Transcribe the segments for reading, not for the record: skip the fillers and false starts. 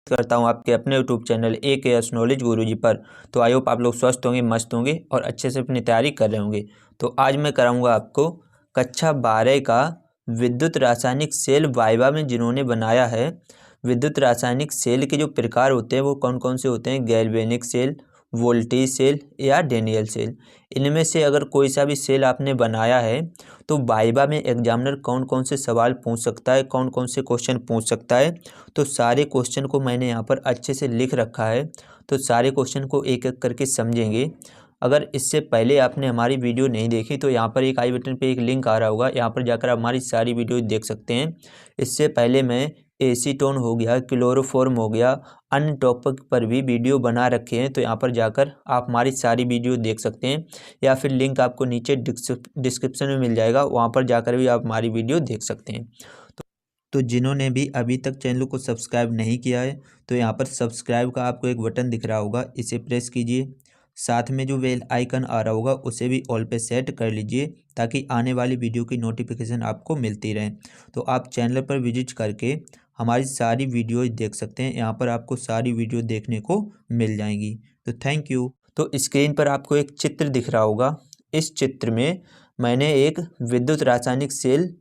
करता हूं आपके अपने यूट्यूब चैनल AKS नॉलेज गुरुजी पर। तो आई होप आप लोग स्वस्थ होंगे, मस्त होंगे और अच्छे से अपनी तैयारी कर रहे होंगे। तो आज मैं कराऊंगा आपको कक्षा 12 का विद्युत रासायनिक सेल वाइवा में जिन्होंने बनाया है। विद्युत रासायनिक सेल के जो प्रकार होते हैं वो कौन कौन से होते हैं, गैल्वेनिक सेल, वोल्टेज सेल या डेनियल सेल। इनमें से अगर कोई सा भी सेल आपने बनाया है तो वाइवा में एग्जामिनर कौन कौन से सवाल पूछ सकता है, कौन कौन से क्वेश्चन पूछ सकता है। तो सारे क्वेश्चन को मैंने यहाँ पर अच्छे से लिख रखा है, तो सारे क्वेश्चन को एक एक करके समझेंगे। अगर इससे पहले आपने हमारी वीडियो नहीं देखी तो यहाँ पर एक आई बटन पे एक लिंक आ रहा होगा, यहाँ पर जाकर आप हमारी सारी वीडियो देख सकते हैं। इससे पहले मैं एसीटोन हो गया, क्लोरोफॉर्म हो गया, अन्य टॉपिक पर भी वीडियो बना रखे हैं, तो यहाँ पर जाकर आप हमारी सारी वीडियो देख सकते हैं या फिर लिंक आपको नीचे डिस्क्रिप्शन में मिल जाएगा, वहाँ पर जाकर भी आप हमारी वीडियो देख सकते हैं। तो जिन्होंने भी अभी तक चैनल को सब्सक्राइब नहीं किया है तो यहाँ पर सब्सक्राइब का आपको एक बटन दिख रहा होगा, इसे प्रेस कीजिए। साथ में जो बेल आइकन आ रहा होगा उसे भी ऑल पे सेट कर लीजिए ताकि आने वाली वीडियो की नोटिफिकेशन आपको मिलती रहे। तो आप चैनल पर विजिट करके हमारी सारी वीडियो देख सकते हैं, यहाँ पर आपको सारी वीडियो देखने को मिल जाएंगी। तो थैंक यू। तो स्क्रीन पर आपको एक चित्र दिख रहा होगा, इस चित्र में मैंने एक विद्युत रासायनिक सेल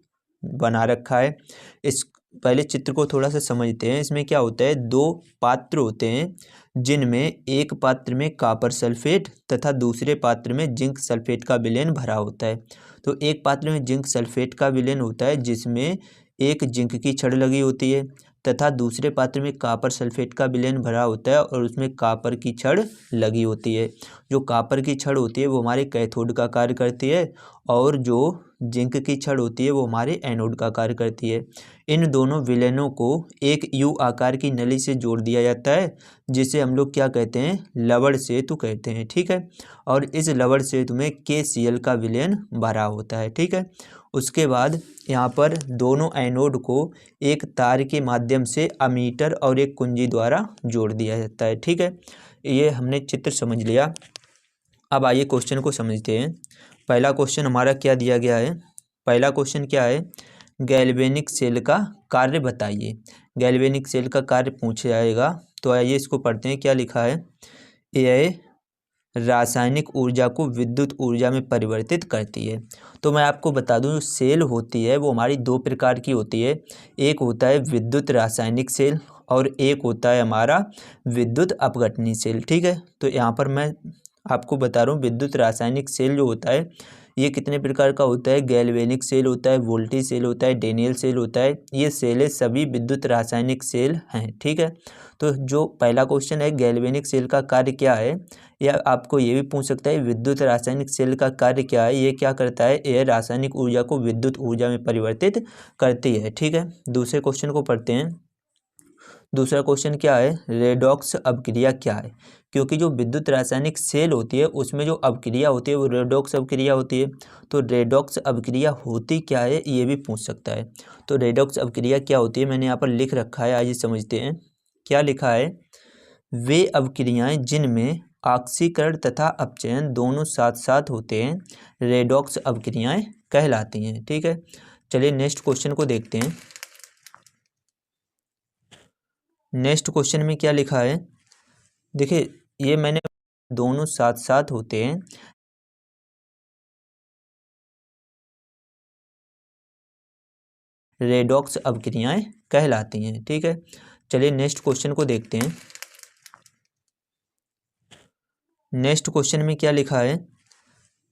बना रखा है। इस पहले चित्र को थोड़ा सा समझते हैं। इसमें क्या होता है, दो पात्र होते हैं जिनमें एक पात्र में कॉपर सल्फेट तथा दूसरे पात्र में जिंक सल्फेट का विलयन भरा होता है। तो एक पात्र में जिंक सल्फेट का विलयन होता है जिसमें एक जिंक की छड़ लगी होती है तथा दूसरे पात्र में कॉपर सल्फेट का विलयन भरा होता है और उसमें कॉपर की छड़ लगी होती है। जो कॉपर की छड़ होती है वो हमारे कैथोड का कार्य करती है और जो जिंक की छड़ होती है वो हमारे एनोड का कार्य करती है। इन दोनों विलयनों को एक यू आकार की नली से जोड़ दिया जाता है जिसे हम लोग क्या कहते हैं, लवण सेतु कहते हैं। ठीक है, और इस लवण सेतु में KCl का विलयन भरा होता है। ठीक है, उसके बाद यहाँ पर दोनों एनोड को एक तार के माध्यम से अमीटर और एक कुंजी द्वारा जोड़ दिया जाता है। ठीक है, ये हमने चित्र समझ लिया। अब आइए क्वेश्चन को समझते हैं। पहला क्वेश्चन हमारा क्या दिया गया है, पहला क्वेश्चन क्या है, गैल्वेनिक सेल का कार्य बताइए। गैल्वेनिक सेल का कार्य पूछा जाएगा, तो आइए इसको पढ़ते हैं। क्या लिखा है, यह रासायनिक ऊर्जा को विद्युत ऊर्जा में परिवर्तित करती है। तो मैं आपको बता दूं, जो सेल होती है वो हमारी दो प्रकार की होती है। एक होता है विद्युत रासायनिक सेल और एक होता है हमारा विद्युत अपघटनी सेल। ठीक है, तो यहाँ पर मैं आपको बता रहा हूँ विद्युत रासायनिक सेल जो होता है ये कितने प्रकार का होता है, गैल्वेनिक सेल होता है, वोल्टेज सेल होता है, डेनियल सेल होता है। ये सेलें सभी विद्युत रासायनिक सेल हैं। ठीक है, तो जो पहला क्वेश्चन है गैल्वेनिक सेल का कार्य क्या है, या आपको ये भी पूछ सकता है विद्युत रासायनिक सेल का कार्य क्या है, ये क्या करता है, यह रासायनिक ऊर्जा को विद्युत ऊर्जा में परिवर्तित करती है। ठीक है, दूसरे क्वेश्चन को पढ़ते हैं। दूसरा क्वेश्चन क्या है, रेडॉक्स अभिक्रिया क्या है। क्योंकि जो विद्युत रासायनिक सेल होती है उसमें जो अभिक्रिया होती है वो रेडॉक्स अभिक्रिया होती है। तो रेडॉक्स अभिक्रिया होती क्या है ये भी पूछ सकता है। तो रेडॉक्स अभिक्रिया क्या होती है मैंने यहाँ पर लिख रखा है, आइए समझते हैं। क्या लिखा है, वे अभिक्रियाएं जिनमें ऑक्सीकरण तथा अपचयन दोनों साथ साथ होते हैं रेडॉक्स अभिक्रियाएं कहलाती हैं। ठीक है, चलिए नेक्स्ट क्वेश्चन को देखते हैं। नेक्स्ट क्वेश्चन में क्या लिखा है, देखिए ये मैंने दोनों साथ साथ होते हैं रेडॉक्स अभिक्रियाएं कहलाती हैं। ठीक है, चलिए नेक्स्ट क्वेश्चन को देखते हैं। नेक्स्ट क्वेश्चन में क्या लिखा है,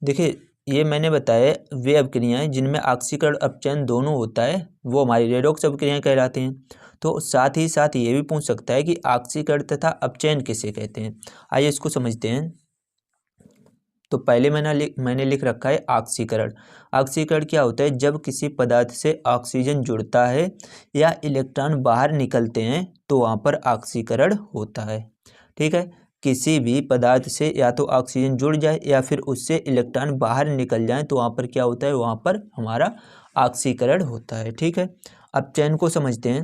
देखिए ये मैंने बताया वे अभिक्रियाएं जिनमें ऑक्सीकरण अपचयन दोनों होता है वो हमारी रेडॉक्स अभिक्रियाएं कहलाती हैं। तो साथ ही साथ ये भी पूछ सकता है कि ऑक्सीकरण तथा अपचयन किसे कहते हैं। आइए इसको समझते हैं। तो पहले मैंने लिख रखा है ऑक्सीकरण। ऑक्सीकरण क्या होता है, जब किसी पदार्थ से ऑक्सीजन जुड़ता है या इलेक्ट्रॉन बाहर निकलते हैं तो वहाँ पर ऑक्सीकरण होता है। ठीक है, किसी भी पदार्थ से या तो ऑक्सीजन जुड़ जाए या फिर उससे इलेक्ट्रॉन बाहर निकल जाए तो वहाँ पर क्या होता है, वहाँ पर हमारा ऑक्सीकरण होता है। ठीक है, अपचयन को समझते हैं।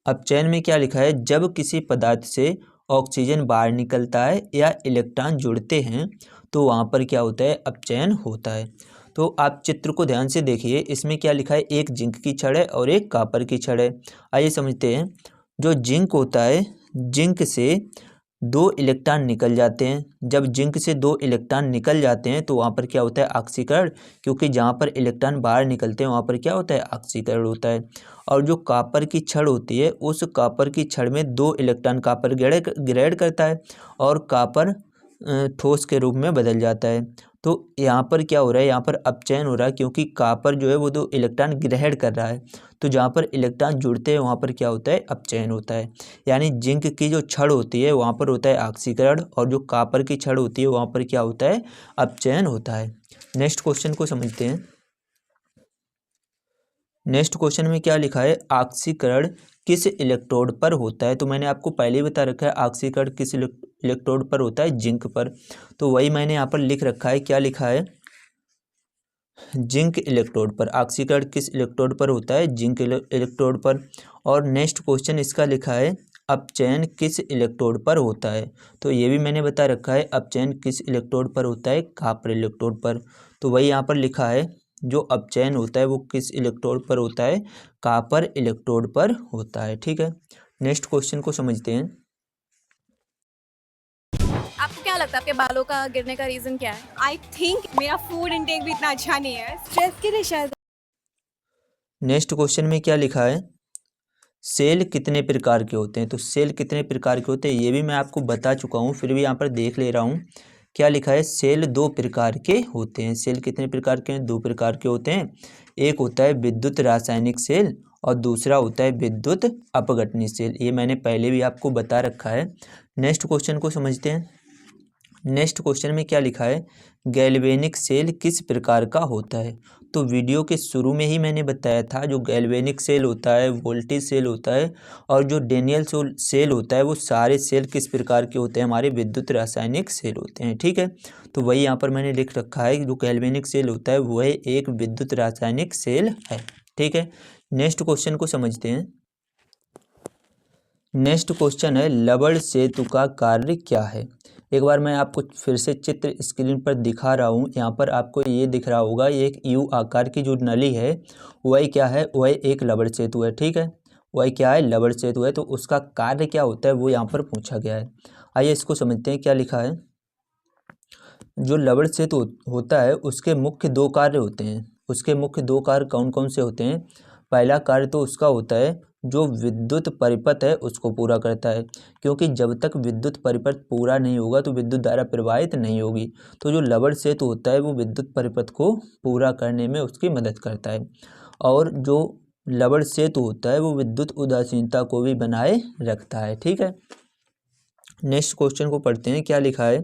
अपचयन में क्या लिखा है, जब किसी पदार्थ से ऑक्सीजन बाहर निकलता है या इलेक्ट्रॉन जुड़ते हैं तो वहाँ पर क्या होता है, अपचयन होता है। तो आप चित्र को ध्यान से देखिए, इसमें क्या लिखा है, एक जिंक की छड़ है और एक कॉपर की छड़ है। आइए समझते हैं। जो जिंक होता है, जिंक से 2 इलेक्ट्रॉन निकल जाते हैं। जब जिंक से 2 इलेक्ट्रॉन निकल जाते हैं तो वहाँ पर क्या होता है, ऑक्सीकरण, क्योंकि जहाँ पर इलेक्ट्रॉन बाहर निकलते हैं वहाँ पर क्या होता है, ऑक्सीकरण होता है। और जो कॉपर की छड़ होती है, उस कॉपर की छड़ में 2 इलेक्ट्रॉन कॉपर ग्रेड करता है और कॉपर ठोस के रूप में बदल जाता है। तो यहाँ पर क्या हो रहा है, यहाँ पर अपचयन हो रहा है, क्योंकि कॉपर जो है वो 2 इलेक्ट्रॉन ग्रहण कर रहा है। तो जहाँ पर इलेक्ट्रॉन जुड़ते हैं वहाँ पर क्या होता है, अपचयन होता है। यानी जिंक की जो छड़ होती है वहाँ पर होता है ऑक्सीकरण और जो कॉपर की छड़ होती है वहाँ पर क्या होता है, अपचयन होता है। नेक्स्ट क्वेश्चन को समझते हैं। नेक्स्ट क्वेश्चन में क्या लिखा है, ऑक्सीकरण किस इलेक्ट्रोड पर होता है। तो मैंने आपको पहले ही बता रखा है ऑक्सीकरण किस इलेक्ट्रोड पर होता है, जिंक पर। तो वही मैंने यहाँ पर लिख रखा है, क्या लिखा है, जिंक इलेक्ट्रोड पर। ऑक्सीकरण किस इलेक्ट्रोड पर होता है, जिंक इलेक्ट्रोड पर। और नेक्स्ट क्वेश्चन इसका लिखा है, अपचयन किस इलेक्ट्रोड पर होता है। तो ये भी मैंने बता रखा है, अपचयन किस इलेक्ट्रोड पर होता है, कॉपर इलेक्ट्रोड पर। तो वही यहाँ पर लिखा है, जो अपचयन होता है वो किस इलेक्ट्रोड पर होता है, कॉपर इलेक्ट्रोड पर होता है। ठीक है, नेक्स्ट क्वेश्चन को समझते हैं। आपको क्या लगता है आपके बालों का गिरने का रीजन क्या है? आई थिंक मेरा फूड इंटेक भी इतना अच्छा नहीं है, स्ट्रेस के लिए शायद। नेक्स्ट क्वेश्चन में क्या लिखा है, सेल कितने प्रकार के होते हैं। तो सेल कितने प्रकार के होते हैं ये भी मैं आपको बता चुका हूँ, फिर भी यहाँ पर देख ले रहा हूँ। क्या लिखा है, सेल 2 प्रकार के होते हैं। सेल कितने प्रकार के हैं, 2 प्रकार के होते हैं। एक होता है विद्युत रासायनिक सेल और दूसरा होता है विद्युत अपघटनी सेल। ये मैंने पहले भी आपको बता रखा है। नेक्स्ट क्वेश्चन को समझते हैं। नेक्स्ट क्वेश्चन में क्या लिखा है, गैल्वेनिक सेल किस प्रकार का होता है। तो वीडियो के शुरू में ही मैंने बताया था, जो गैल्वेनिक सेल होता है, वोल्टेज सेल होता है और जो डेनियल सेल होता है, वो सारे सेल किस प्रकार के होते हैं, हमारे विद्युत रासायनिक सेल होते हैं। ठीक है, तो वही यहाँ पर मैंने लिख रखा है, जो गैल्वेनिक सेल होता है वह एक विद्युत रासायनिक सेल है। ठीक है, नेक्स्ट क्वेश्चन को समझते हैं। नेक्स्ट क्वेश्चन है, लवण सेतु का कार्य क्या है। एक बार मैं आपको फिर से चित्र स्क्रीन पर दिखा रहा हूँ। यहाँ पर आपको ये दिख रहा होगा, ये एक यू आकार की जो नली है वही क्या है, वही एक लवण सेतु है। ठीक है, वही क्या है, लवण सेतु है। तो उसका कार्य क्या होता है वो यहाँ पर पूछा गया है। आइए इसको समझते हैं, क्या लिखा है। जो लवण सेतु होता है उसके मुख्य 2 कार्य होते हैं। उसके मुख्य 2 कार्य कौन कौन से होते हैं। पहला कार्य तो उसका होता है जो विद्युत परिपथ है उसको पूरा करता है, क्योंकि जब तक विद्युत परिपथ पूरा नहीं होगा तो विद्युत धारा प्रवाहित नहीं होगी। तो जो लवण सेतु होता है वो विद्युत परिपथ को पूरा करने में उसकी मदद करता है। और जो लवण सेतु होता है वो विद्युत उदासीनता को भी बनाए रखता है। ठीक है, नेक्स्ट क्वेश्चन को पढ़ते हैं। क्या लिखा है,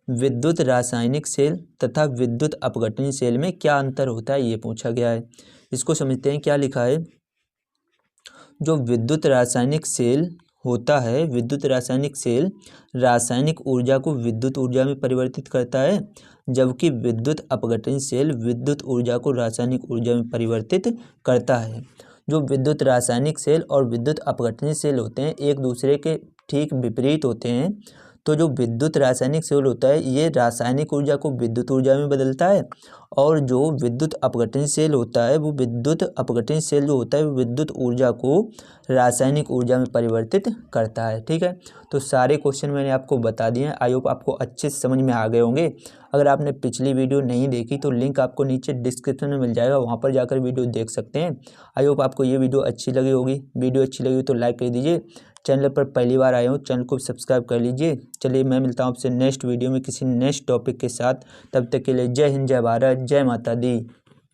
विद्युत रासायनिक सेल तथा विद्युत अपघटनी सेल में क्या अंतर होता है ये पूछा गया है। इसको समझते हैं। क्या लिखा है, जो विद्युत रासायनिक सेल होता है, विद्युत रासायनिक सेल रासायनिक ऊर्जा को विद्युत ऊर्जा में परिवर्तित करता है, जबकि विद्युत अपघटन सेल विद्युत ऊर्जा को रासायनिक ऊर्जा में परिवर्तित करता है। जो विद्युत रासायनिक सेल और विद्युत अपघटन सेल होते हैं एक दूसरे के ठीक विपरीत होते हैं। तो जो विद्युत रासायनिक सेल होता है ये रासायनिक ऊर्जा को विद्युत ऊर्जा में बदलता है, और जो विद्युत अपघटन सेल होता है वो विद्युत अपघटन सेल जो होता है वो विद्युत ऊर्जा को रासायनिक ऊर्जा में परिवर्तित करता है। ठीक है, तो सारे क्वेश्चन मैंने आपको बता दिए हैं। आई होप आपको अच्छे से समझ में आ गए होंगे। अगर आपने पिछली वीडियो नहीं देखी तो लिंक आपको नीचे डिस्क्रिप्शन में मिल जाएगा, वहाँ पर जाकर वीडियो देख सकते हैं। आई होप आपको ये वीडियो अच्छी लगी होगी। वीडियो अच्छी लगी तो लाइक कर दीजिए। चैनल पर पहली बार आए हो चैनल को सब्सक्राइब कर लीजिए। चलिए मैं मिलता हूँ आपसे नेक्स्ट वीडियो में किसी नेक्स्ट टॉपिक के साथ। तब तक के लिए जय हिंद, जय भारत, जय माता दी।